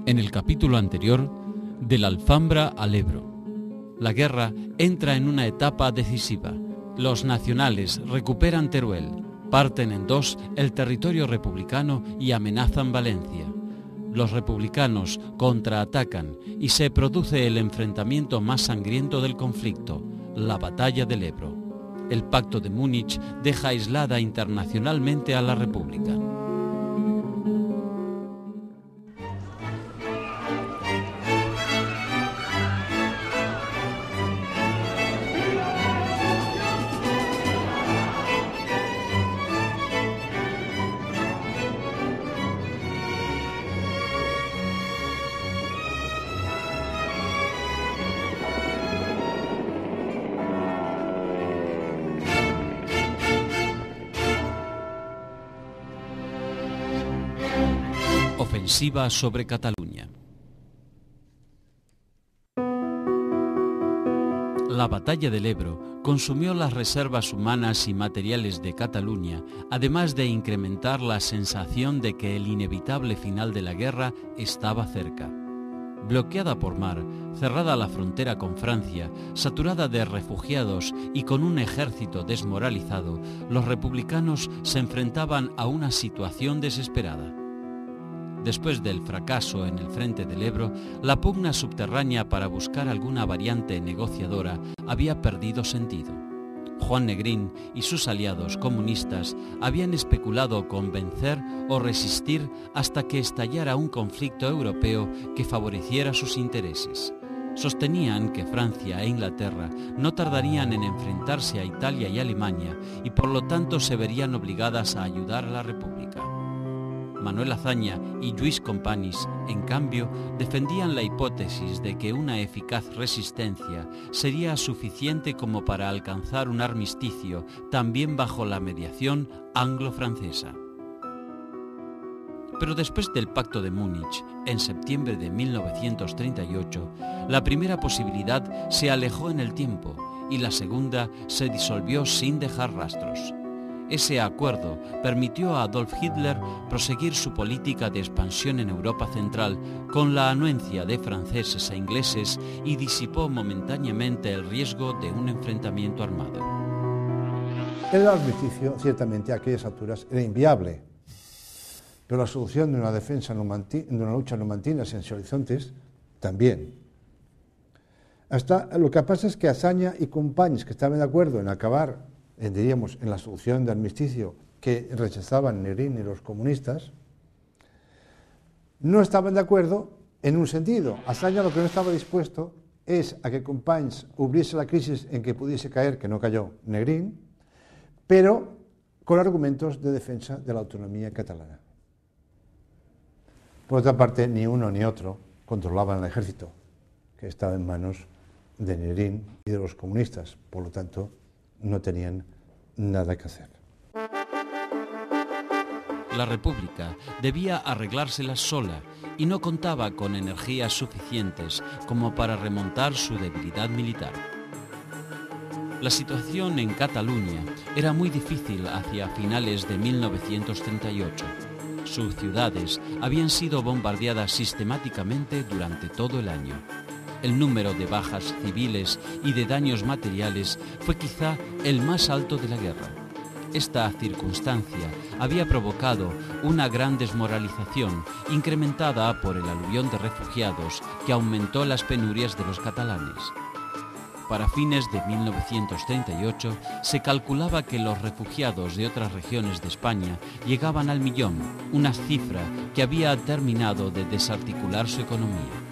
En el capítulo anterior, del Alfambra al Ebro. La guerra entra en una etapa decisiva. Los nacionales recuperan Teruel, parten en dos el territorio republicano y amenazan Valencia. Los republicanos contraatacan y se produce el enfrentamiento más sangriento del conflicto, la batalla del Ebro. El Pacto de Múnich deja aislada internacionalmente a la República. Ofensiva sobre Cataluña. La batalla del Ebro consumió las reservas humanas y materiales de Cataluña, además de incrementar la sensación de que el inevitable final de la guerra estaba cerca. Bloqueada por mar, cerrada la frontera con Francia, saturada de refugiados y con un ejército desmoralizado, los republicanos se enfrentaban a una situación desesperada. Después del fracaso en el frente del Ebro, la pugna subterránea para buscar alguna variante negociadora había perdido sentido. Juan Negrín y sus aliados comunistas habían especulado con vencer o resistir hasta que estallara un conflicto europeo que favoreciera sus intereses. Sostenían que Francia e Inglaterra no tardarían en enfrentarse a Italia y Alemania y por lo tanto se verían obligadas a ayudar a la República. Manuel Azaña y Lluís Companys, en cambio, defendían la hipótesis de que una eficaz resistencia sería suficiente como para alcanzar un armisticio también bajo la mediación anglo-francesa. Pero después del Pacto de Múnich, en septiembre de 1938, la primera posibilidad se alejó en el tiempo y la segunda se disolvió sin dejar rastros. Ese acuerdo permitió a Adolf Hitler proseguir su política de expansión en Europa Central con la anuencia de franceses e ingleses y disipó momentáneamente el riesgo de un enfrentamiento armado. El armisticio, ciertamente, a aquellas alturas era inviable, pero la solución de una defensa de una lucha numantina sin horizontes, también. Lo que pasa es que Azaña y Companys, que estaban de acuerdo en acabar en la solución de armisticio que rechazaban Negrín y los comunistas, no estaban de acuerdo en un sentido. Azaña lo que no estaba dispuesto es a que Companys hubiese la crisis en que pudiese caer, que no cayó, Negrín, pero con argumentos de defensa de la autonomía catalana. Por otra parte, ni uno ni otro controlaban el ejército, que estaba en manos de Negrín y de los comunistas, por lo tanto, no tenían nada que hacer. La República debía arreglárselas sola y no contaba con energías suficientes como para remontar su debilidad militar. La situación en Cataluña era muy difícil hacia finales de 1938. Sus ciudades habían sido bombardeadas sistemáticamente durante todo el año. El número de bajas civiles y de daños materiales fue quizá el más alto de la guerra. Esta circunstancia había provocado una gran desmoralización, incrementada por el aluvión de refugiados que aumentó las penurias de los catalanes. Para fines de 1938 se calculaba que los refugiados de otras regiones de España llegaban al 1.000.000, una cifra que había terminado de desarticular su economía.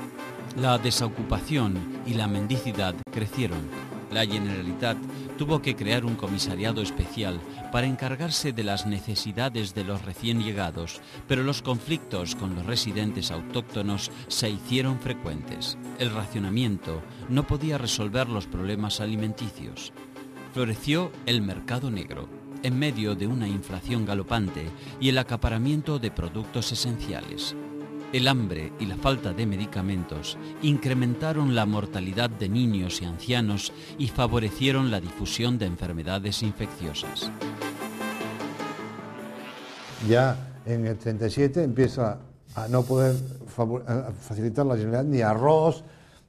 La desocupación y la mendicidad crecieron. La Generalitat tuvo que crear un comisariado especial para encargarse de las necesidades de los recién llegados, pero los conflictos con los residentes autóctonos se hicieron frecuentes. El racionamiento no podía resolver los problemas alimenticios. Floreció el mercado negro, en medio de una inflación galopante y el acaparamiento de productos esenciales. El hambre y la falta de medicamentos incrementaron la mortalidad de niños y ancianos y favorecieron la difusión de enfermedades infecciosas. Ya en el 37 empieza a no poder facilitar la Generalitat ni arroz,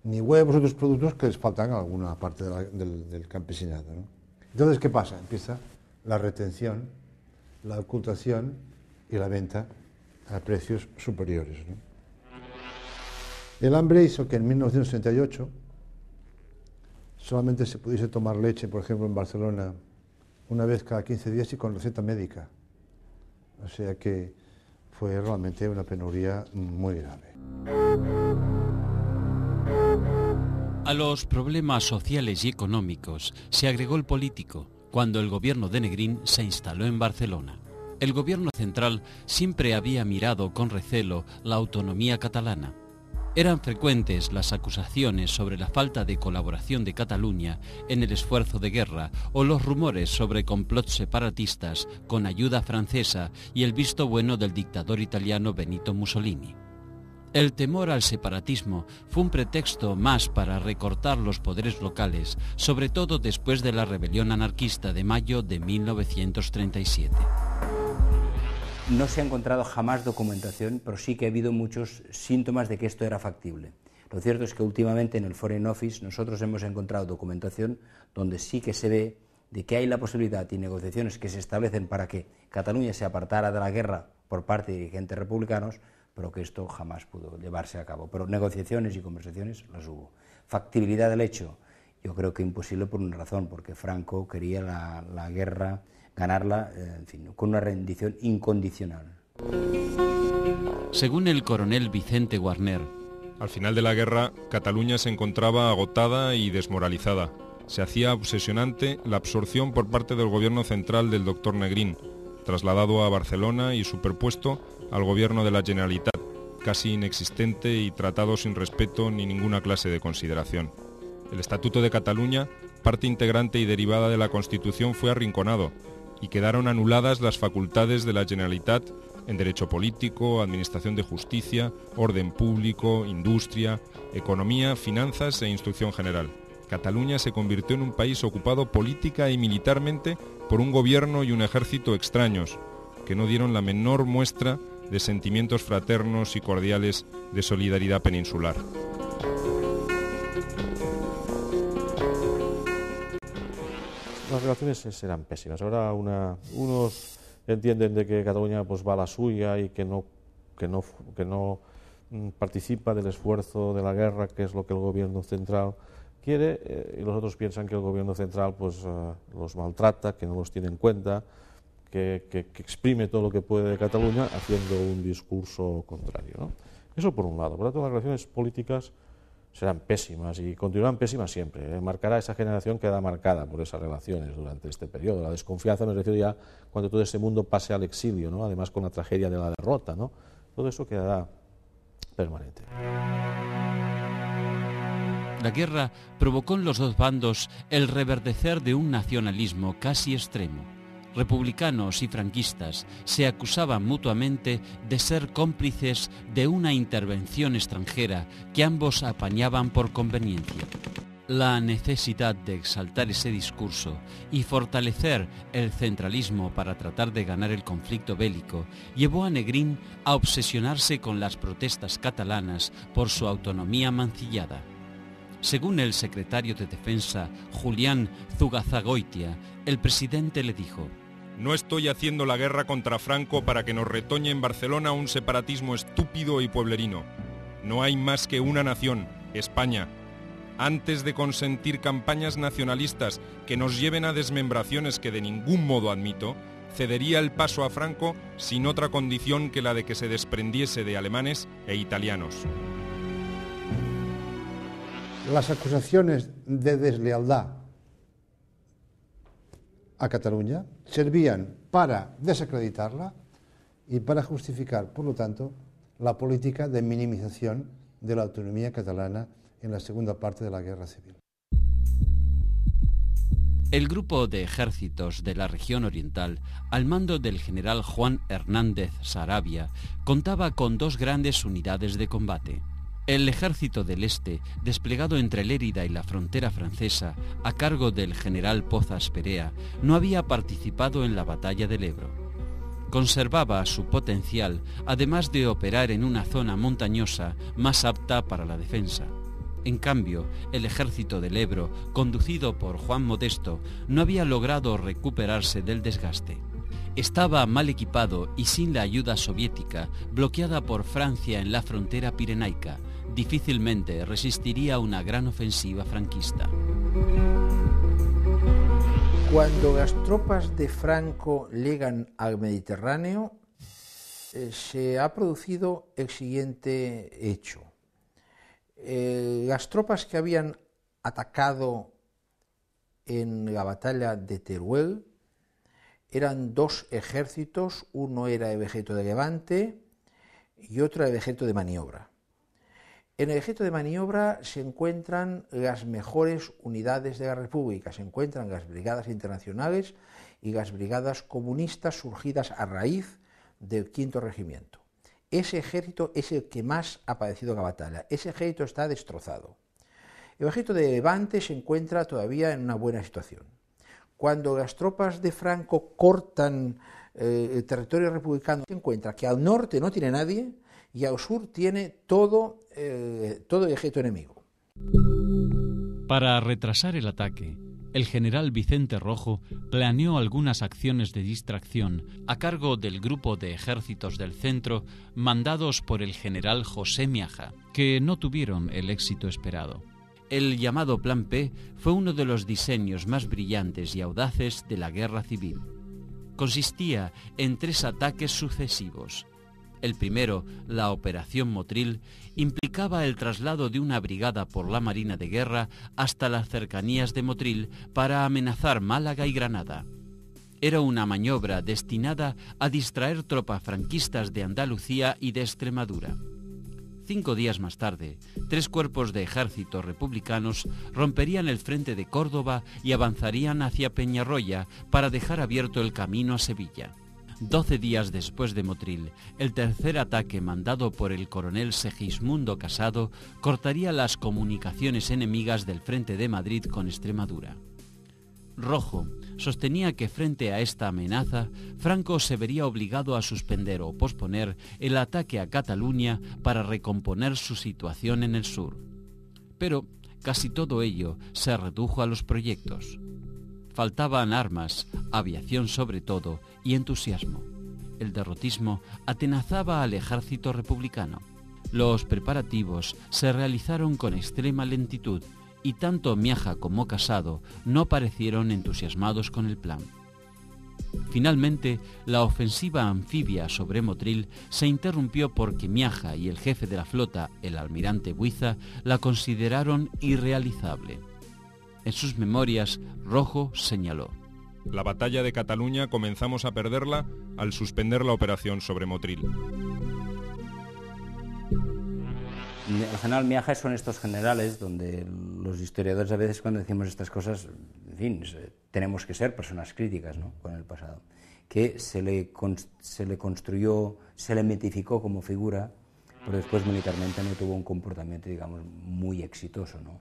ni huevos, otros productos que les faltan a alguna parte del campesinado, ¿no? Entonces, ¿qué pasa? Empieza la retención, la ocultación y la venta a precios superiores, ¿no? El hambre hizo que en 1938 solamente se pudiese tomar leche, por ejemplo, en Barcelona, una vez cada 15 días y con receta médica. O sea que fue realmente una penuria muy grave. A los problemas sociales y económicos se agregó el político, cuando el gobierno de Negrín se instaló en Barcelona. El gobierno central siempre había mirado con recelo la autonomía catalana. Eran frecuentes las acusaciones sobre la falta de colaboración de Cataluña en el esfuerzo de guerra o los rumores sobre complots separatistas con ayuda francesa y el visto bueno del dictador italiano Benito Mussolini. El temor al separatismo fue un pretexto más para recortar los poderes locales, sobre todo después de la rebelión anarquista de mayo de 1937. No se ha encontrado jamás documentación, pero sí que ha habido muchos síntomas de que esto era factible. Lo cierto es que últimamente en el Foreign Office nosotros hemos encontrado documentación donde sí que se ve de que hay la posibilidad y negociaciones que se establecen para que Cataluña se apartara de la guerra por parte de dirigentes republicanos, pero que esto jamás pudo llevarse a cabo. Pero negociaciones y conversaciones las hubo. Factibilidad del hecho, yo creo que imposible por una razón, porque Franco quería la guerra, ganarla, en fin, con una rendición incondicional. Según el coronel Vicente Guarner, al final de la guerra, Cataluña se encontraba agotada y desmoralizada. Se hacía obsesionante la absorción por parte del gobierno central del doctor Negrín, trasladado a Barcelona y superpuesto al gobierno de la Generalitat, casi inexistente y tratado sin respeto ni ninguna clase de consideración. El Estatuto de Cataluña, parte integrante y derivada de la Constitución, fue arrinconado y quedaron anuladas las facultades de la Generalitat en derecho político, administración de justicia, orden público, industria, economía, finanzas e instrucción general. Cataluña se convirtió en un país ocupado política y militarmente por un gobierno y un ejército extraños, que no dieron la menor muestra de sentimientos fraternos y cordiales de solidaridad peninsular. Las relaciones eran pésimas. Ahora unos entienden de que Cataluña pues va a la suya y que no participa del esfuerzo de la guerra, que es lo que el gobierno central quiere, y los otros piensan que el gobierno central pues los maltrata, que no los tiene en cuenta, que exprime todo lo que puede de Cataluña haciendo un discurso contrario, ¿no? Eso por un lado. Por otro, las relaciones políticas serán pésimas y continuarán pésimas siempre. Marcará esa generación, queda marcada por esas relaciones durante este periodo. La desconfianza, me refiero ya cuando todo ese mundo pase al exilio, ¿no? Además con la tragedia de la derrota, ¿no? Todo eso quedará permanente. La guerra provocó en los dos bandos el reverdecer de un nacionalismo casi extremo. Republicanos y franquistas se acusaban mutuamente de ser cómplices de una intervención extranjera que ambos apañaban por conveniencia. La necesidad de exaltar ese discurso y fortalecer el centralismo para tratar de ganar el conflicto bélico llevó a Negrín a obsesionarse con las protestas catalanas por su autonomía mancillada. Según el secretario de Defensa, Julián Zugazagoitia, el presidente le dijo: «No estoy haciendo la guerra contra Franco para que nos retoñe en Barcelona un separatismo estúpido y pueblerino. No hay más que una nación, España. Antes de consentir campañas nacionalistas que nos lleven a desmembraciones que de ningún modo admito, cedería el paso a Franco sin otra condición que la de que se desprendiese de alemanes e italianos». Las acusaciones de deslealtad a Cataluña servían para desacreditarla y para justificar, por lo tanto, la política de minimización de la autonomía catalana en la segunda parte de la Guerra Civil. El grupo de ejércitos de la región oriental, al mando del general Juan Hernández Saravia, contaba con dos grandes unidades de combate. El ejército del Este, desplegado entre Lérida y la frontera francesa, a cargo del general Pozas Perea, no había participado en la batalla del Ebro. conservaba su potencial, además de operar en una zona montañosa más apta para la defensa. En cambio, el ejército del Ebro, conducido por Juan Modesto, no había logrado recuperarse del desgaste. Estaba mal equipado y sin la ayuda soviética, bloqueada por Francia en la frontera pirenaica, difícilmente resistiría una gran ofensiva franquista. Cuando las tropas de Franco llegan al Mediterráneo, se ha producido el siguiente hecho. Las tropas que habían atacado en la batalla de Teruel eran dos ejércitos, uno era el ejército de Levante y otro el ejército de maniobra. En el ejército de maniobra se encuentran las mejores unidades de la República, se encuentran las brigadas internacionales y las brigadas comunistas surgidas a raíz del V Regimiento. Ese ejército es el que más ha padecido la batalla, ese ejército está destrozado. El ejército de Levante se encuentra todavía en una buena situación. Cuando las tropas de Franco cortan el territorio republicano, se encuentra que al norte no tiene nadie y al sur tiene todo el ejército enemigo. Para retrasar el ataque, el general Vicente Rojo planeó algunas acciones de distracción a cargo del grupo de ejércitos del centro mandados por el general José Miaja, que no tuvieron el éxito esperado. El llamado Plan P fue uno de los diseños más brillantes y audaces de la guerra civil. Consistía en 3 ataques sucesivos. El primero, la Operación Motril, implicaba el traslado de una brigada por la Marina de Guerra hasta las cercanías de Motril para amenazar Málaga y Granada. Era una maniobra destinada a distraer tropas franquistas de Andalucía y de Extremadura. 5 días más tarde, 3 cuerpos de ejércitos republicanos romperían el frente de Córdoba y avanzarían hacia Peñarroya para dejar abierto el camino a Sevilla. 12 días después de Motril, el tercer ataque mandado por el coronel Segismundo Casado cortaría las comunicaciones enemigas del frente de Madrid con Extremadura. Rojo sostenía que frente a esta amenaza, Franco se vería obligado a suspender o posponer el ataque a Cataluña para recomponer su situación en el sur. Pero casi todo ello se redujo a los proyectos. Faltaban armas, aviación sobre todo, y entusiasmo. El derrotismo atenazaba al ejército republicano. Los preparativos se realizaron con extrema lentitud y tanto Miaja como Casado no parecieron entusiasmados con el plan. Finalmente, la ofensiva anfibia sobre Motril se interrumpió porque Miaja y el jefe de la flota, el almirante Buiza, la consideraron irrealizable. En sus memorias, Rojo señaló: La batalla de Cataluña comenzamos a perderla al suspender la operación sobre Motril. El general Miaja son estos generales donde los historiadores a veces cuando decimos estas cosas, en fin, tenemos que ser personas críticas, ¿no?, con el pasado, que se le construyó, se le mitificó como figura, pero después militarmente no tuvo un comportamiento, digamos, muy exitoso, ¿no?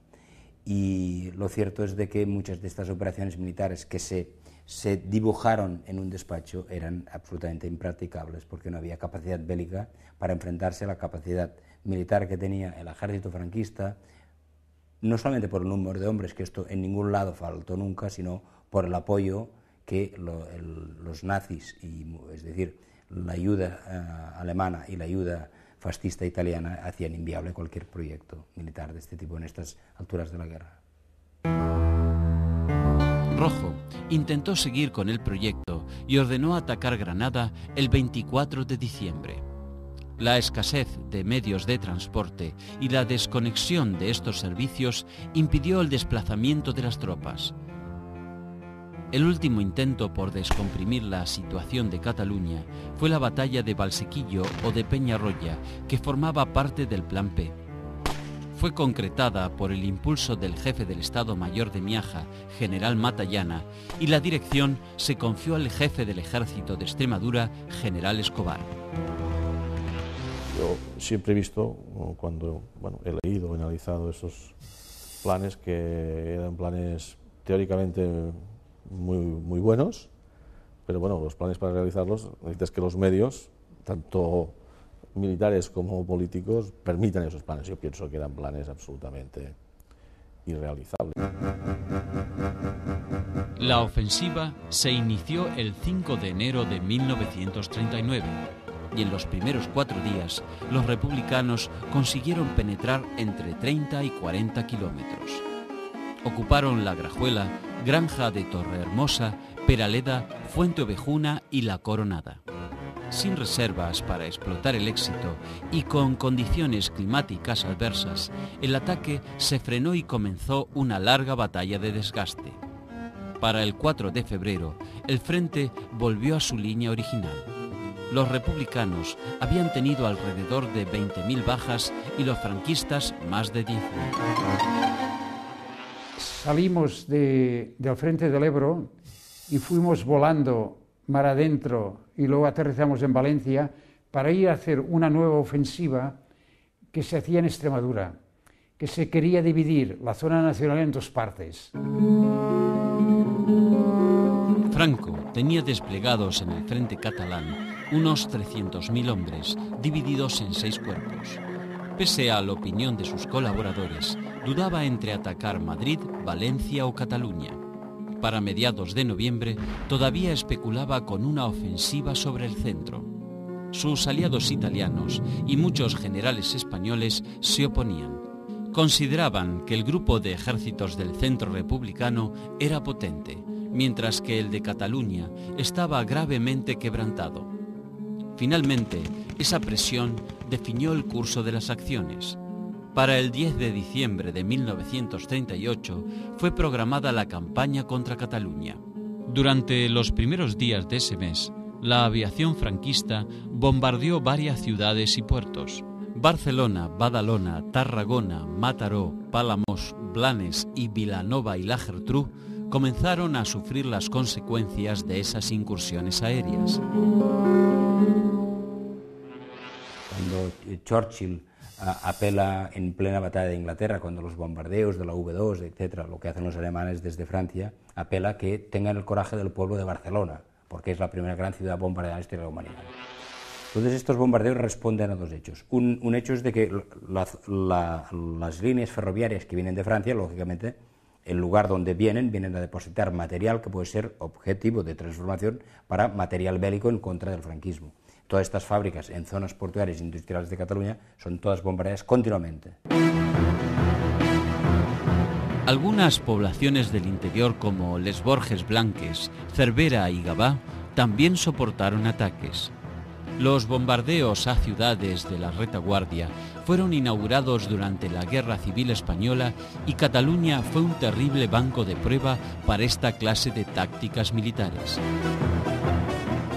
Y lo cierto es de que muchas de estas operaciones militares que se dibujaron en un despacho eran absolutamente impracticables porque no había capacidad bélica para enfrentarse a la capacidad militar que tenía el ejército franquista, no solamente por el número de hombres, que esto en ningún lado faltó nunca, sino por el apoyo que los nazis, es decir, la ayuda alemana y la ayuda fascista italiana hacían inviable cualquier proyecto militar de este tipo en estas alturas de la guerra. Rojo intentó seguir con el proyecto y ordenó atacar Granada el 24 de diciembre. La escasez de medios de transporte y la desconexión de estos servicios impidió el desplazamiento de las tropas. El último intento por descomprimir la situación de Cataluña fue la batalla de Valsequillo o de Peñarroya, que formaba parte del Plan P. Fue concretada por el impulso del jefe del Estado Mayor de Miaja, general Matallana, y la dirección se confió al jefe del Ejército de Extremadura, general Escobar. Yo siempre he visto, cuando he leído, he analizado esos planes, que eran planes teóricamente muy buenos, pero bueno, los planes para realizarlos necesitas que los medios, tanto militares como políticos, permitan esos planes. Yo pienso que eran planes absolutamente irrealizables. La ofensiva se inició el 5 de enero de 1939 y en los primeros 4 días los republicanos consiguieron penetrar entre 30 y 40 kilómetros. Ocuparon La Grajuela, Granja de Torrehermosa, Peraleda, Fuente Ovejuna y La Coronada. Sin reservas para explotar el éxito y con condiciones climáticas adversas, el ataque se frenó y comenzó una larga batalla de desgaste. Para el 4 de febrero, el frente volvió a su línea original. Los republicanos habían tenido alrededor de 20.000 bajas y los franquistas más de 10.000. Salimos del frente del Ebro y fuimos volando mar adentro y luego aterrizamos en Valencia para ir a hacer una nueva ofensiva que se hacía en Extremadura, que se quería dividir la zona nacional en 2 partes. Franco tenía desplegados en el frente catalán unos 300.000 hombres, divididos en 6 cuerpos. Pese a la opinión de sus colaboradores, dudaba entre atacar Madrid, Valencia o Cataluña. Para mediados de noviembre, todavía especulaba con una ofensiva sobre el centro. Sus aliados italianos y muchos generales españoles se oponían. Consideraban que el grupo de ejércitos del centro republicano era potente, mientras que el de Cataluña estaba gravemente quebrantado. Finalmente, esa presión definió el curso de las acciones. Para el 10 de diciembre de 1938 fue programada la campaña contra Cataluña. Durante los primeros días de ese mes, la aviación franquista bombardeó varias ciudades y puertos. Barcelona, Badalona, Tarragona, Mataró, Palamós, Blanes y Vilanova y la Geltrú comenzaron a sufrir las consecuencias de esas incursiones aéreas. Cuando Churchill apela en plena batalla de Inglaterra, cuando los bombardeos de la V2, etcétera, lo que hacen los alemanes desde Francia, apela que tengan el coraje del pueblo de Barcelona, porque es la primera gran ciudad bombardeada en la historia de la humanidad. Entonces estos bombardeos responden a 2 hechos. Un hecho es de que las líneas ferroviarias que vienen de Francia, lógicamente, el lugar donde vienen a depositar material que puede ser objetivo de transformación para material bélico en contra del franquismo. Todas estas fábricas en zonas portuarias e industriales de Cataluña son todas bombardeadas continuamente. Algunas poblaciones del interior como Les Borges Blanques, Cervera y Gavà también soportaron ataques. Los bombardeos a ciudades de la retaguardia fueron inaugurados durante la Guerra Civil Española y Cataluña fue un terrible banco de prueba para esta clase de tácticas militares.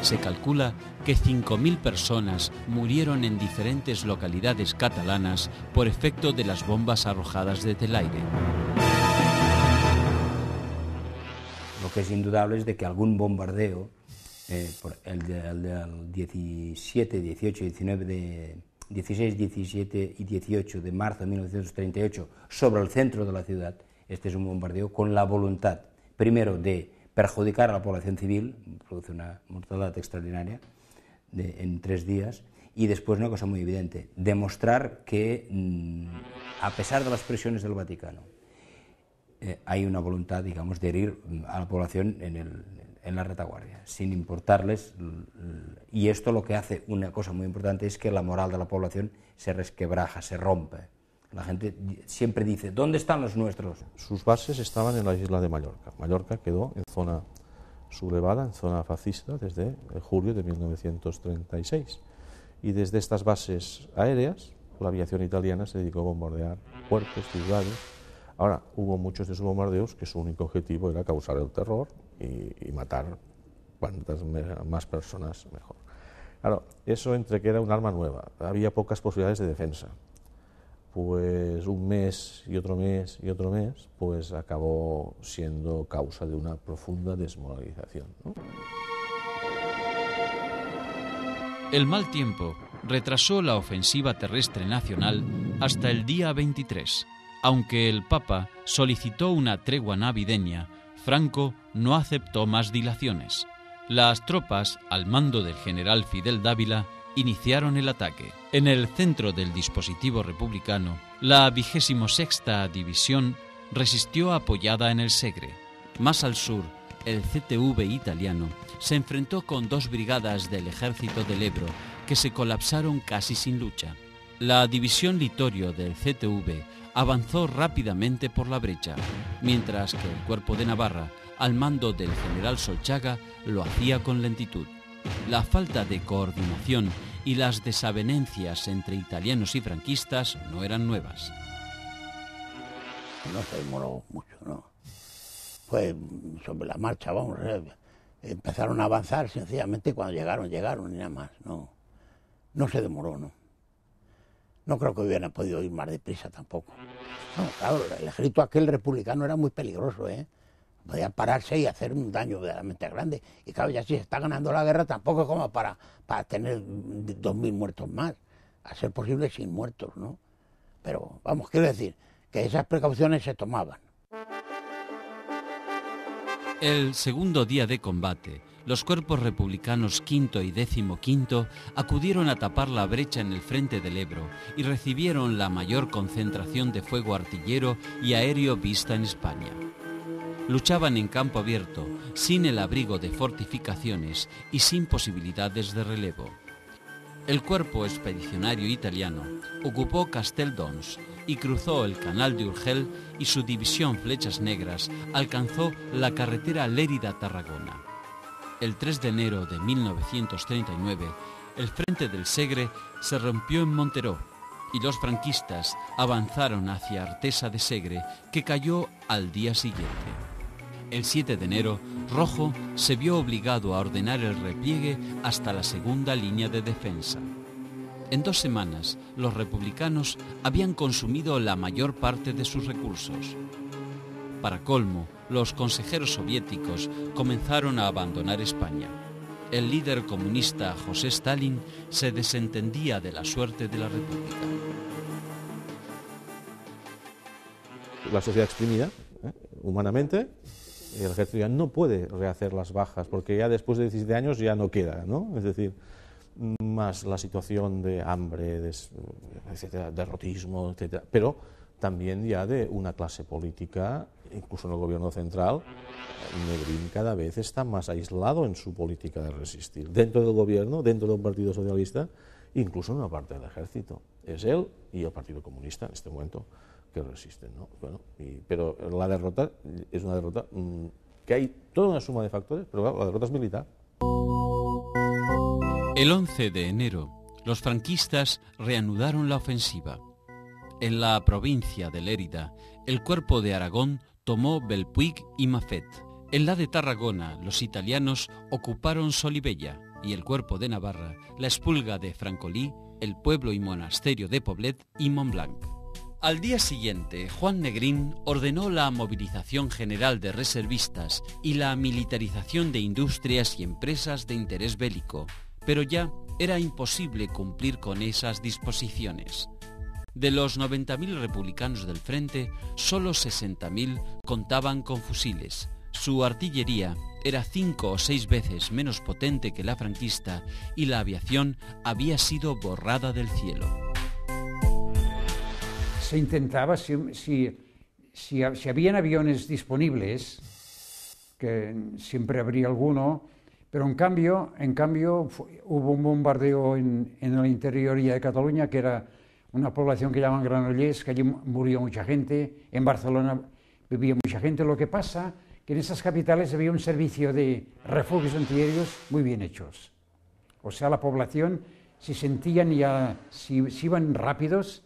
Se calcula que 5.000 personas murieron en diferentes localidades catalanas por efecto de las bombas arrojadas desde el aire. Lo que es indudable es de que algún bombardeo, el del 17, 18, 19 16, 17 y 18 de marzo de 1938 sobre el centro de la ciudad, este es un bombardeo con la voluntad, primero, de perjudicar a la población civil, produce una mortandad extraordinaria en 3 días, y después una cosa muy evidente, demostrar que, a pesar de las presiones del Vaticano, hay una voluntad, digamos, de herir a la población en la retaguardia, sin importarles, y esto lo que hace, una cosa muy importante, es que la moral de la población se resquebraja, se rompe. La gente siempre dice, ¿dónde están los nuestros? Sus bases estaban en la isla de Mallorca. Mallorca quedó en zona sublevada, en zona fascista, desde julio de 1936. Y desde estas bases aéreas, la aviación italiana se dedicó a bombardear puertos, ciudades. Ahora, hubo muchos de esos bombardeos que su único objetivo era causar el terror y matar cuantas más personas mejor. Claro, eso entre que era un arma nueva, había pocas posibilidades de defensa. Pues un mes y otro mes y otro mes, pues acabó siendo causa de una profunda desmoralización, ¿no? El mal tiempo retrasó la ofensiva terrestre nacional hasta el día 23. Aunque el Papa solicitó una tregua navideña, Franco no aceptó más dilaciones. Las tropas, al mando del general Fidel Dávila, iniciaron el ataque. En el centro del dispositivo republicano, la 26ª División resistió apoyada en el Segre. Más al sur, el CTV italiano se enfrentó con 2 brigadas del ejército del Ebro que se colapsaron casi sin lucha. La división Litorio del CTV avanzó rápidamente por la brecha, mientras que el cuerpo de Navarra, al mando del general Solchaga, lo hacía con lentitud. La falta de coordinación y las desavenencias entre italianos y franquistas no eran nuevas. No se demoró mucho, ¿no? Fue sobre la marcha, vamos, empezaron a avanzar sencillamente cuando llegaron y nada más, no se demoró, ¿no? No creo que hubieran podido ir más deprisa tampoco. No, claro, el ejército aquel republicano era muy peligroso, ¿eh? Podía pararse y hacer un daño verdaderamente grande. Y claro, ya si se está ganando la guerra tampoco es como para tener 2.000 muertos más, a ser posible sin muertos, ¿no? Pero vamos, quiero decir que esas precauciones se tomaban. El segundo día de combate, los cuerpos republicanos V y XV acudieron a tapar la brecha en el frente del Ebro y recibieron la mayor concentración de fuego artillero y aéreo vista en España. Luchaban en campo abierto, sin el abrigo de fortificaciones y sin posibilidades de relevo. El cuerpo expedicionario italiano ocupó Casteldons y cruzó el canal de Urgel, y su división Flechas Negras alcanzó la carretera Lérida-Tarragona. El 3 de enero de 1939, el frente del Segre se rompió en Monteró y los franquistas avanzaron hacia Artesa de Segre, que cayó al día siguiente. El 7 de enero, Rojo se vio obligado a ordenar el repliegue hasta la segunda línea de defensa. En 2 semanas, los republicanos habían consumido la mayor parte de sus recursos. Para colmo, los consejeros soviéticos comenzaron a abandonar España. El líder comunista José Stalin se desentendía de la suerte de la República. La sociedad exprimida, humanamente, el ejército ya no puede rehacer las bajas, porque ya después de 17 años ya no queda, ¿no? Es decir, más la situación de hambre, etcétera, derrotismo, etcétera, pero también ya de una clase política, incluso en el gobierno central. Negrín cada vez está más aislado en su política de resistir, dentro del gobierno, dentro del Partido Socialista, incluso en una parte del ejército. Es él y el Partido Comunista en este momento que resisten, ¿no? Bueno, pero la derrota es una derrota que hay toda una suma de factores, pero claro, la derrota es militar. El 11 de enero, los franquistas reanudaron la ofensiva. En la provincia de Lérida, el cuerpo de Aragón tomó Belpuig y Mafet. En la de Tarragona, los italianos ocuparon Solivella, y el cuerpo de Navarra, la Espulga de Francolí, el pueblo y monasterio de Poblet y Montblanc. Al día siguiente, Juan Negrín ordenó la movilización general de reservistas y la militarización de industrias y empresas de interés bélico, pero ya era imposible cumplir con esas disposiciones. De los 90.000 republicanos del frente, solo 60.000 contaban con fusiles. Su artillería era 5 o 6 veces menos potente que la franquista y la aviación había sido borrada del cielo. Se intentaba, si habían aviones disponibles, que siempre habría alguno, pero en cambio hubo un bombardeo en el interior de Cataluña, que era una población que llaman Granollers, que allí murió mucha gente, en Barcelona vivía mucha gente. Lo que pasa que en esas capitales había un servicio de refugios antiaéreos muy bien hechos. O sea, la población, si sentían ya, si iban rápidos,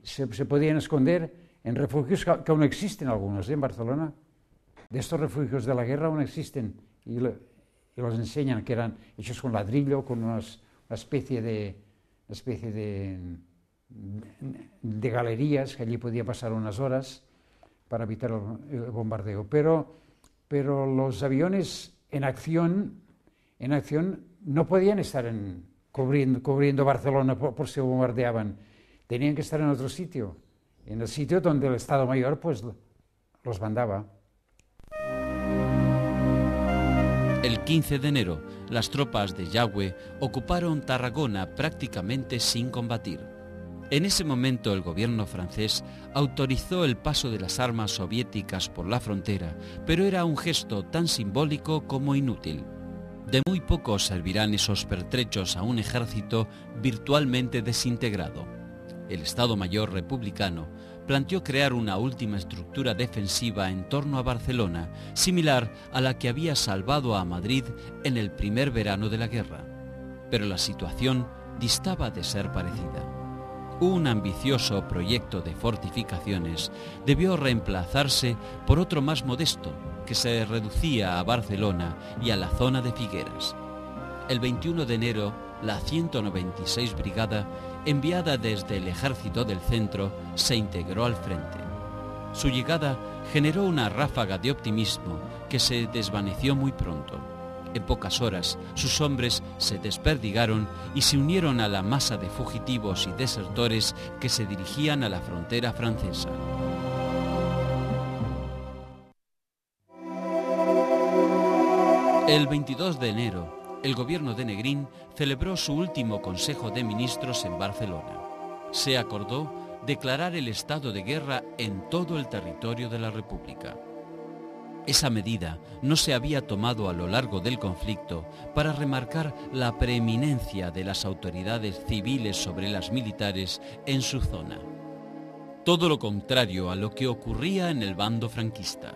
se podían esconder en refugios que aún existen algunos, en Barcelona. De estos refugios de la guerra aún existen y los enseñan, que eran hechos con ladrillo, con una especie de galerías, que allí podía pasar unas horas para evitar el bombardeo. Pero los aviones en acción no podían estar cubriendo Barcelona por si bombardeaban. Tenían que estar en otro sitio, en el sitio donde el Estado Mayor pues los mandaba. El 15 de enero, las tropas de Yagüe ocuparon Tarragona prácticamente sin combatir. En ese momento el gobierno francés autorizó el paso de las armas soviéticas por la frontera, pero era un gesto tan simbólico como inútil. De muy poco servirán esos pertrechos a un ejército virtualmente desintegrado. El Estado Mayor republicano planteó crear una última estructura defensiva en torno a Barcelona, similar a la que había salvado a Madrid en el primer verano de la guerra. Pero la situación distaba de ser parecida. Un ambicioso proyecto de fortificaciones debió reemplazarse por otro más modesto, que se reducía a Barcelona y a la zona de Figueras. El 21 de enero, la 196 Brigada, enviada desde el Ejército del Centro, se integró al frente. Su llegada generó una ráfaga de optimismo que se desvaneció muy pronto. En pocas horas, sus hombres se desperdigaron y se unieron a la masa de fugitivos y desertores que se dirigían a la frontera francesa. El 22 de enero, el gobierno de Negrín celebró su último Consejo de Ministros en Barcelona. Se acordó declarar el estado de guerra en todo el territorio de la República. Esa medida no se había tomado a lo largo del conflicto para remarcar la preeminencia de las autoridades civiles sobre las militares en su zona. Todo lo contrario a lo que ocurría en el bando franquista.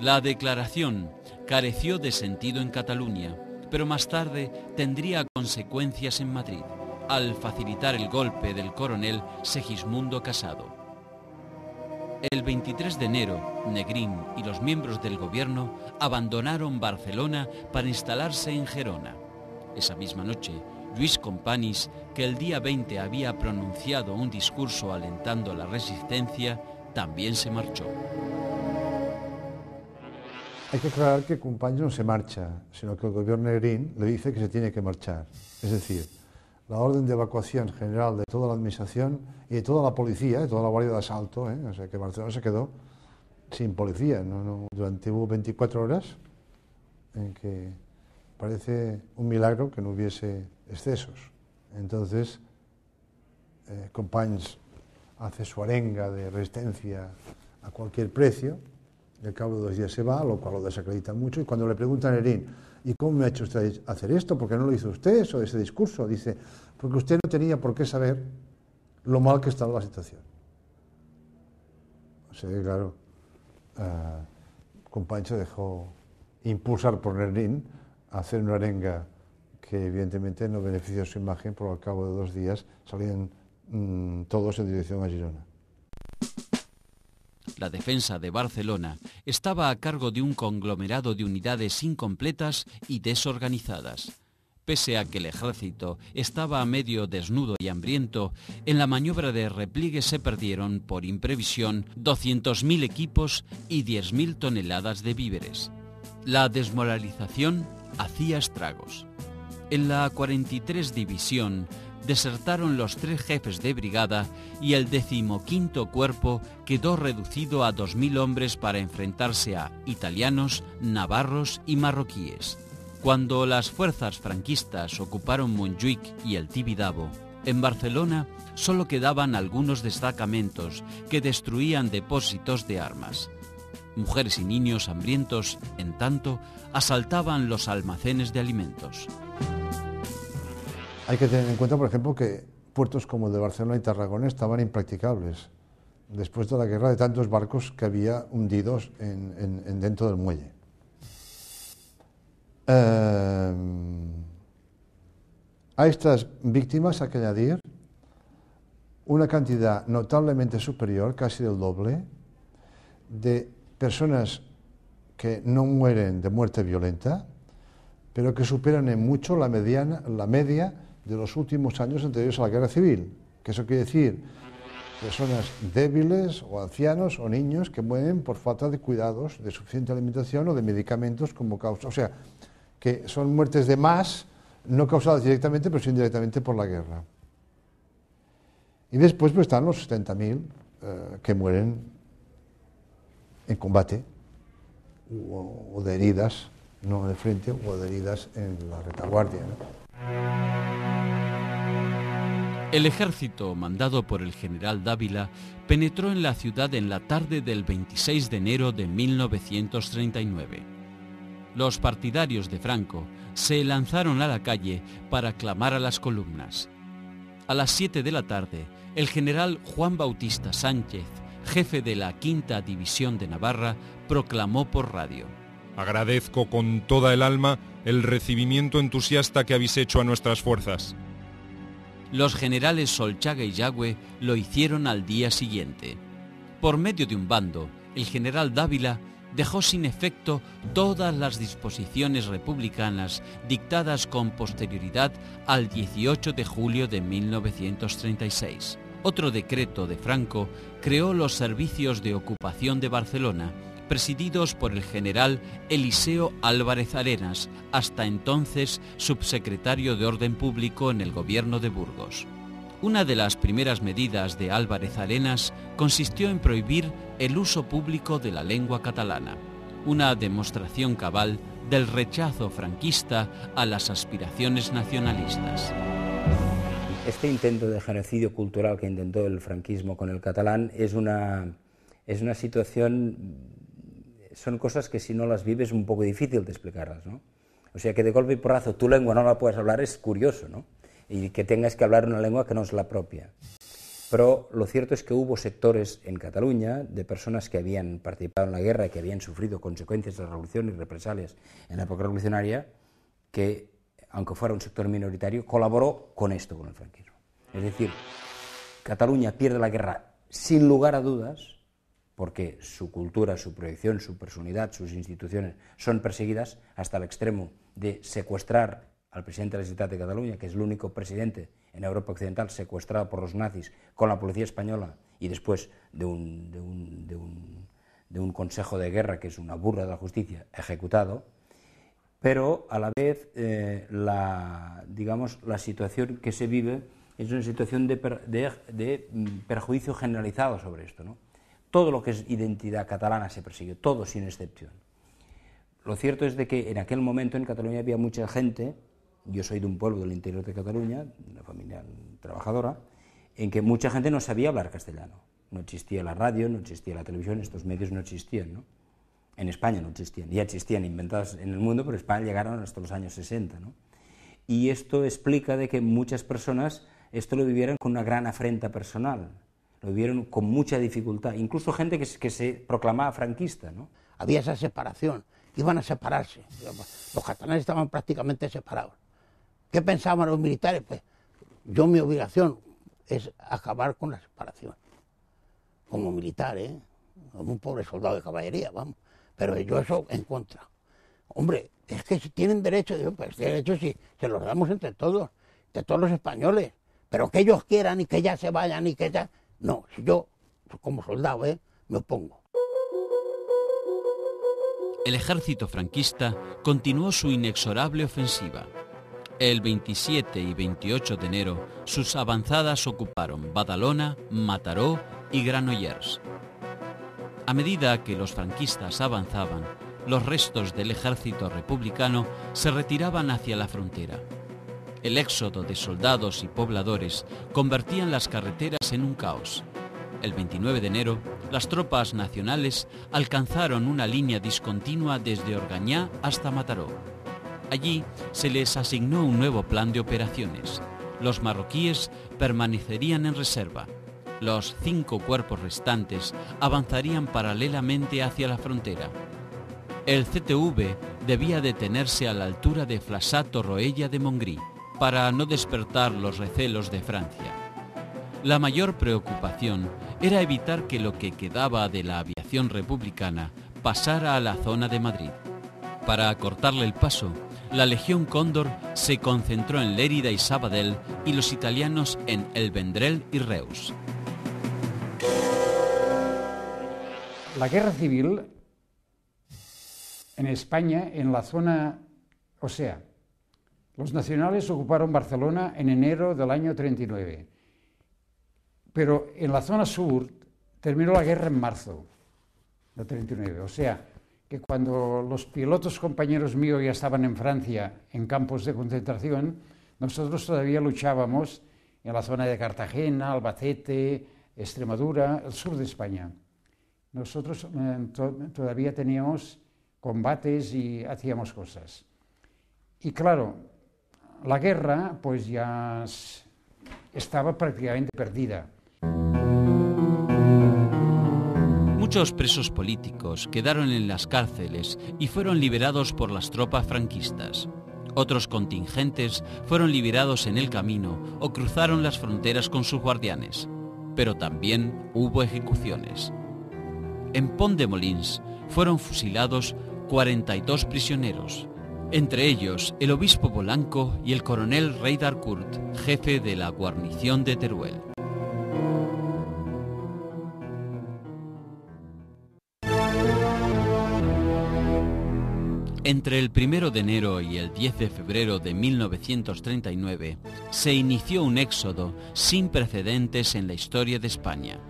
La declaración careció de sentido en Cataluña, pero más tarde tendría consecuencias en Madrid, al facilitar el golpe del coronel Segismundo Casado. El 23 de enero, Negrín y los miembros del gobierno abandonaron Barcelona para instalarse en Gerona. Esa misma noche, Lluís Companys, que el día 20 había pronunciado un discurso alentando la resistencia, también se marchó. Hay que aclarar que Companys no se marcha, sino que el gobierno Negrín le dice que se tiene que marchar. Es decir, la orden de evacuación general de toda la administración y de toda la policía, de toda la guardia de asalto, o sea que Barcelona se quedó sin policía, durante 24 horas en que parece un milagro que no hubiese excesos. Entonces, Companys hace su arenga de resistencia a cualquier precio, y al cabo de 2 días se va, lo cual lo desacredita mucho, y cuando le preguntan a Negrín, ¿y cómo me ha hecho usted hacer esto? ¿Por qué no lo hizo usted eso, ese discurso? Dice, porque usted no tenía por qué saber lo mal que estaba la situación. O sea, claro, Companys se dejó impulsar por Negrín a hacer una arenga que evidentemente no benefició su imagen, porque al cabo de 2 días salían todos en dirección a Girona. La defensa de Barcelona estaba a cargo de un conglomerado de unidades incompletas y desorganizadas. Pese a que el ejército estaba medio desnudo y hambriento, en la maniobra de repliegue se perdieron, por imprevisión, 200.000 equipos y 10.000 toneladas de víveres. La desmoralización hacía estragos. En la 43 División desertaron los 3 jefes de brigada y el 15º Cuerpo quedó reducido a 2.000 hombres para enfrentarse a italianos, navarros y marroquíes. Cuando las fuerzas franquistas ocuparon Montjuïc y el Tibidabo, en Barcelona solo quedaban algunos destacamentos que destruían depósitos de armas. Mujeres y niños hambrientos, en tanto, asaltaban los almacenes de alimentos. Hay que tener en cuenta, por ejemplo, que puertos como el de Barcelona y Tarragona estaban impracticables después de la guerra de tantos barcos que había hundidos dentro del muelle. A estas víctimas hay que añadir una cantidad notablemente superior, casi del doble, de personas que no mueren de muerte violenta, pero que superan en mucho la media de los últimos años anteriores a la guerra civil, que eso quiere decir personas débiles o ancianos o niños que mueren por falta de cuidados, de suficiente alimentación o de medicamentos como causa, o sea, que son muertes de más, no causadas directamente, pero sí indirectamente por la guerra. Y después pues, están los 70.000 que mueren en combate o de heridas no de frente, hubo heridas en la retaguardia, ¿no? El ejército, mandado por el general Dávila, penetró en la ciudad en la tarde del 26 de enero de 1939. Los partidarios de Franco se lanzaron a la calle para clamar a las columnas. A las 7 de la tarde, el general Juan Bautista Sánchez, jefe de la 5ª División de Navarra, proclamó por radio: agradezco con toda el alma el recibimiento entusiasta que habéis hecho a nuestras fuerzas. Los generales Solchaga y Yagüe lo hicieron al día siguiente. Por medio de un bando, el general Dávila dejó sin efecto todas las disposiciones republicanas dictadas con posterioridad al 18 de julio de 1936. Otro decreto de Franco creó los servicios de ocupación de Barcelona, presididos por el general Eliseo Álvarez Arenas, hasta entonces subsecretario de Orden Público en el gobierno de Burgos. Una de las primeras medidas de Álvarez Arenas consistió en prohibir el uso público de la lengua catalana, una demostración cabal del rechazo franquista a las aspiraciones nacionalistas. Este intento de genocidio cultural que intentó el franquismo con el catalán es una situación. Son cosas que si no las vives es un poco difícil de explicarlas, ¿no? O sea, que de golpe y porrazo tu lengua no la puedas hablar es curioso, ¿no? Y que tengas que hablar una lengua que no es la propia. Pero lo cierto es que hubo sectores en Cataluña de personas que habían participado en la guerra y que habían sufrido consecuencias de la revolución y represalias en la época revolucionaria, que, aunque fuera un sector minoritario, colaboró con esto, con el franquismo. Es decir, Cataluña pierde la guerra sin lugar a dudas, porque su cultura, su proyección, su personalidad, sus instituciones son perseguidas hasta el extremo de secuestrar al presidente de la Generalitat de Cataluña, que es el único presidente en Europa Occidental secuestrado por los nazis con la policía española y después de un consejo de guerra, que es una burla de la justicia, ejecutado. Pero a la vez la situación que se vive es una situación de perjuicio generalizado sobre esto, ¿no? Todo lo que es identidad catalana se persiguió, todo sin excepción. Lo cierto es de que en aquel momento en Cataluña había mucha gente, yo soy de un pueblo del interior de Cataluña, una familia trabajadora, en que mucha gente no sabía hablar castellano. No existía la radio, no existía la televisión, estos medios no existían, ¿no? En España no existían, ya existían inventados en el mundo, pero en España llegaron hasta los años 60, ¿no? Y esto explica de que muchas personas esto lo vivieran con una gran afrenta personal, lo vivieron con mucha dificultad, incluso gente que se proclamaba franquista, ¿no? Había esa separación, iban a separarse, los catalanes estaban prácticamente separados. ¿Qué pensaban los militares? Pues mi obligación es acabar con la separación, como militar, como un pobre soldado de caballería, vamos, pero yo eso en contra. Hombre, es que si tienen derecho, digo, pues derecho sí, se los damos entre todos los españoles, pero que ellos quieran y que ya se vayan y que ya... No, si yo, como soldado, me opongo. El ejército franquista continuó su inexorable ofensiva. El 27 y 28 de enero, sus avanzadas ocuparon Badalona, Mataró y Granollers. A medida que los franquistas avanzaban, los restos del ejército republicano se retiraban hacia la frontera. El éxodo de soldados y pobladores convertían las carreteras en un caos. El 29 de enero, las tropas nacionales alcanzaron una línea discontinua desde Orgañá hasta Mataró. Allí se les asignó un nuevo plan de operaciones. Los marroquíes permanecerían en reserva. Los 5 cuerpos restantes avanzarían paralelamente hacia la frontera. El CTV debía detenerse a la altura de Flaçà-Torroella de Montgrí, para no despertar los recelos de Francia. La mayor preocupación era evitar que lo que quedaba de la aviación republicana pasara a la zona de Madrid. Para acortarle el paso, la Legión Cóndor se concentró en Lérida y Sabadell y los italianos en El Vendrell y Reus. La guerra civil en España, en la zona, los nacionales ocuparon Barcelona en enero del año 39, pero en la zona sur terminó la guerra en marzo del 39, que cuando los pilotos compañeros míos ya estaban en Francia, en campos de concentración, nosotros todavía luchábamos en la zona de Cartagena, Albacete, Extremadura, el sur de España. Nosotros todavía teníamos combates y hacíamos cosas. Y claro, la guerra pues ya estaba prácticamente perdida. Muchos presos políticos quedaron en las cárceles y fueron liberados por las tropas franquistas. Otros contingentes fueron liberados en el camino o cruzaron las fronteras con sus guardianes. Pero también hubo ejecuciones. En Pont-de-Molins fueron fusilados 42 prisioneros, entre ellos el obispo Polanco y el coronel Rey d'Harcourt, jefe de la guarnición de Teruel. Entre el 1 de enero y el 10 de febrero de 1939 se inició un éxodo sin precedentes en la historia de España.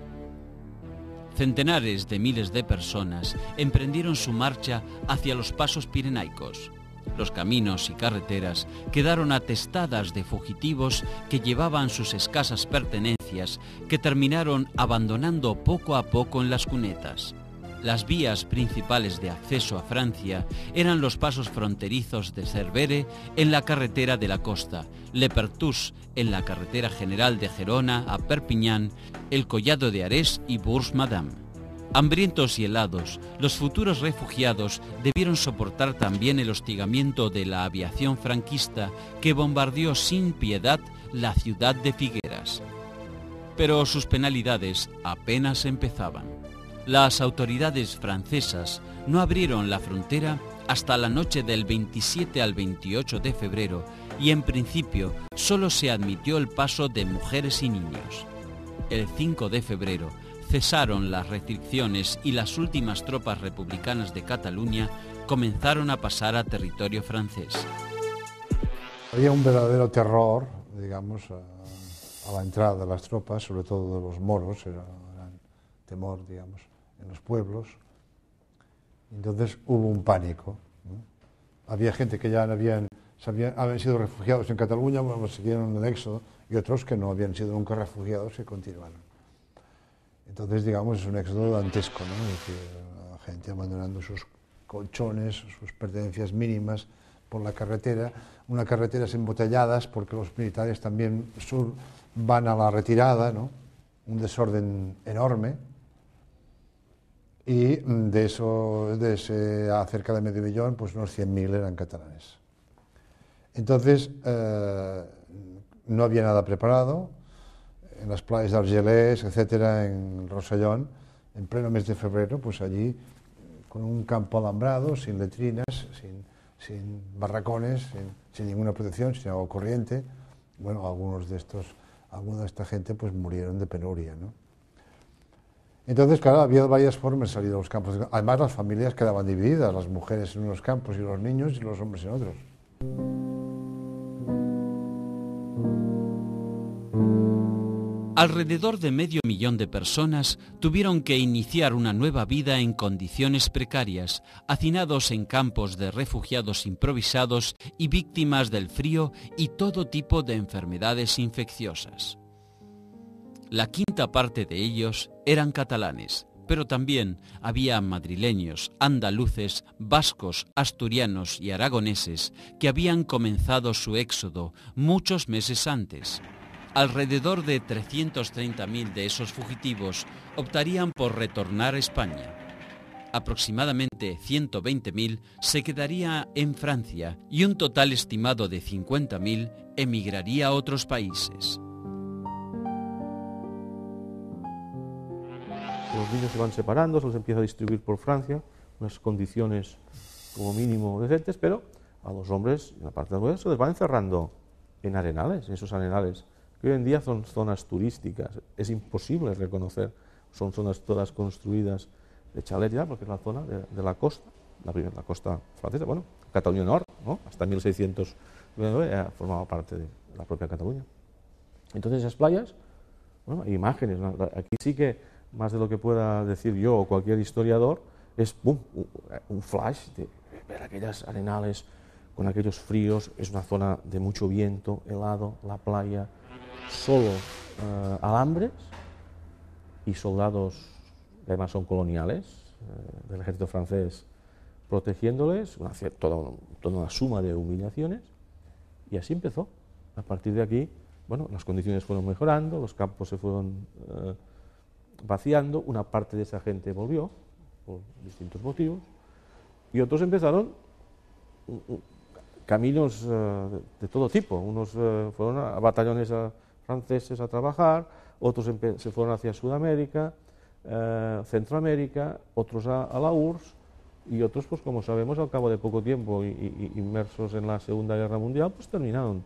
Centenares de miles de personas emprendieron su marcha hacia los pasos pirenaicos. Los caminos y carreteras quedaron atestadas de fugitivos que llevaban sus escasas pertenencias, que terminaron abandonando poco a poco en las cunetas. Las vías principales de acceso a Francia eran los pasos fronterizos de Cervere en la carretera de la costa, Le Perthus en la carretera general de Gerona a Perpiñán, el Collado de Arés y Bourg-Madame. Hambrientos y helados, los futuros refugiados debieron soportar también el hostigamiento de la aviación franquista que bombardeó sin piedad la ciudad de Figueras. Pero sus penalidades apenas empezaban. Las autoridades francesas no abrieron la frontera hasta la noche del 27 al 28 de febrero y en principio solo se admitió el paso de mujeres y niños. El 5 de febrero cesaron las restricciones y las últimas tropas republicanas de Cataluña comenzaron a pasar a territorio francés. Había un verdadero terror, digamos, a la entrada de las tropas, sobre todo de los moros, era temor, digamos, en los pueblos. Entonces hubo un pánico, ¿no? Había gente que ya habían sido refugiados en Cataluña, bueno, siguieron el éxodo, y otros que no habían sido nunca refugiados y continuaron. Entonces, digamos, es un éxodo dantesco, ¿no? Es decir, la gente abandonando sus colchones, sus pertenencias mínimas por la carretera, unas carreteras embotelladas porque los militares también van a la retirada, ¿no? Un desorden enorme. Y de ese cerca de medio millón, pues unos 100.000 eran catalanes. Entonces, no había nada preparado. En las playas de Argelès, etcétera, en Rosellón, en pleno mes de febrero, pues allí, con un campo alambrado, sin letrinas, sin barracones, sin ninguna protección, sin agua corriente. Bueno, alguna de esta gente pues murieron de penuria, ¿no? Entonces, claro, había varias formas de salir de los campos. Además, las familias quedaban divididas, las mujeres en unos campos y los niños y los hombres en otros. Alrededor de 500.000 de personas tuvieron que iniciar una nueva vida en condiciones precarias, hacinados en campos de refugiados improvisados y víctimas del frío y todo tipo de enfermedades infecciosas. La quinta parte de ellos eran catalanes, pero también había madrileños, andaluces, vascos, asturianos y aragoneses que habían comenzado su éxodo muchos meses antes. Alrededor de 330.000 de esos fugitivos optarían por retornar a España. Aproximadamente 120.000 se quedaría en Francia y un total estimado de 50.000 emigraría a otros países. Los niños se van separando, se los empieza a distribuir por Francia, unas condiciones como mínimo decentes, pero a los hombres, en la parte de las mujeres, se les va encerrando en arenales, en esos arenales, que hoy en día son zonas turísticas, es imposible reconocer, son zonas todas construidas de chalet ya, porque es la zona de la costa, la costa francesa, bueno, Cataluña Norte, ¿no? Hasta 1699 formaba parte de la propia Cataluña. Entonces esas playas, bueno, hay imágenes, ¿no? Aquí sí que, más de lo que pueda decir yo o cualquier historiador, es un flash de ver aquellas arenales con aquellos fríos. Es una zona de mucho viento, helado, la playa, solo alambres y soldados, que además son coloniales, del ejército francés, protegiéndoles, toda una suma de humillaciones, y así empezó. A partir de aquí, bueno, las condiciones fueron mejorando, los campos se fueron vaciando, una parte de esa gente volvió, por distintos motivos, y otros empezaron caminos de todo tipo. Unos fueron a batallones franceses a trabajar, otros se fueron hacia Sudamérica, Centroamérica, otros a la URSS, y otros, pues como sabemos, al cabo de poco tiempo, inmersos en la Segunda Guerra Mundial, pues terminaron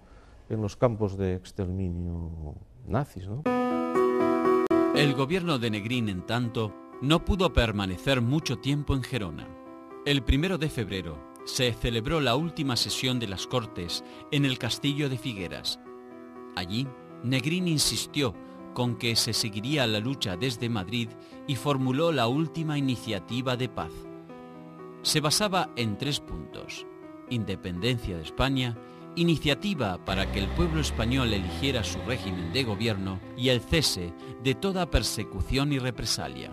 en los campos de exterminio nazis, ¿no? El gobierno de Negrín, en tanto, no pudo permanecer mucho tiempo en Gerona. El 1 de febrero se celebró la última sesión de las Cortes en el castillo de Figueras. Allí, Negrín insistió con que se seguiría la lucha desde Madrid y formuló la última iniciativa de paz. Se basaba en 3 puntos: independencia de España, iniciativa para que el pueblo español eligiera su régimen de gobierno y el cese de toda persecución y represalia.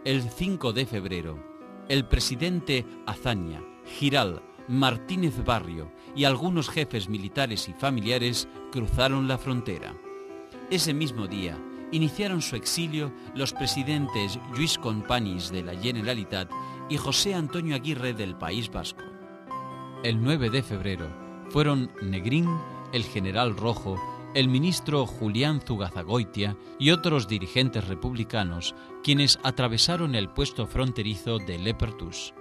El 5 de febrero, el presidente Azaña, Giral, Martínez Barrio y algunos jefes militares y familiares cruzaron la frontera. Ese mismo día iniciaron su exilio los presidentes Lluís Companys de la Generalitat y José Antonio Aguirre del País Vasco. El 9 de febrero fueron Negrín, el general Rojo, el ministro Julián Zugazagoitia y otros dirigentes republicanos quienes atravesaron el puesto fronterizo de Lepertus.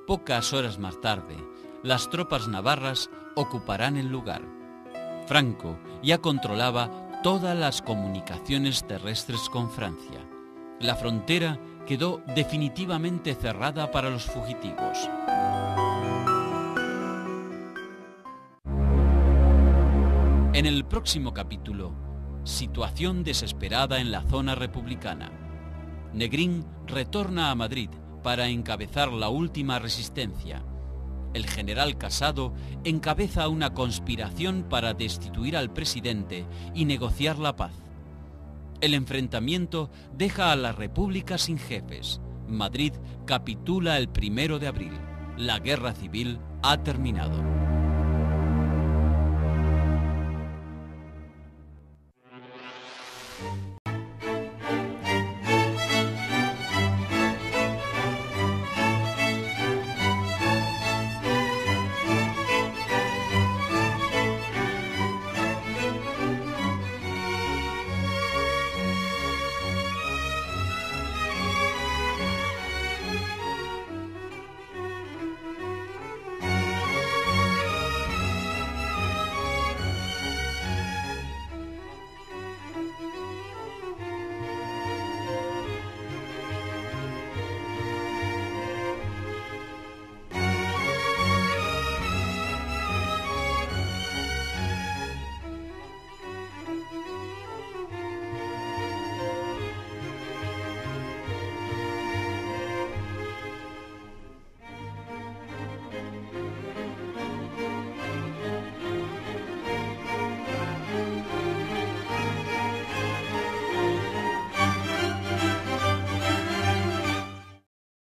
Pocas horas más tarde, las tropas navarras ocuparán el lugar. Franco ya controlaba todas las comunicaciones terrestres con Francia. La frontera quedó definitivamente cerrada para los fugitivos. En el próximo capítulo, situación desesperada en la zona republicana. Negrín retorna a Madrid para encabezar la última resistencia. El general Casado encabeza una conspiración para destituir al presidente y negociar la paz. El enfrentamiento deja a la República sin jefes. Madrid capitula el 1 de abril. La guerra civil ha terminado.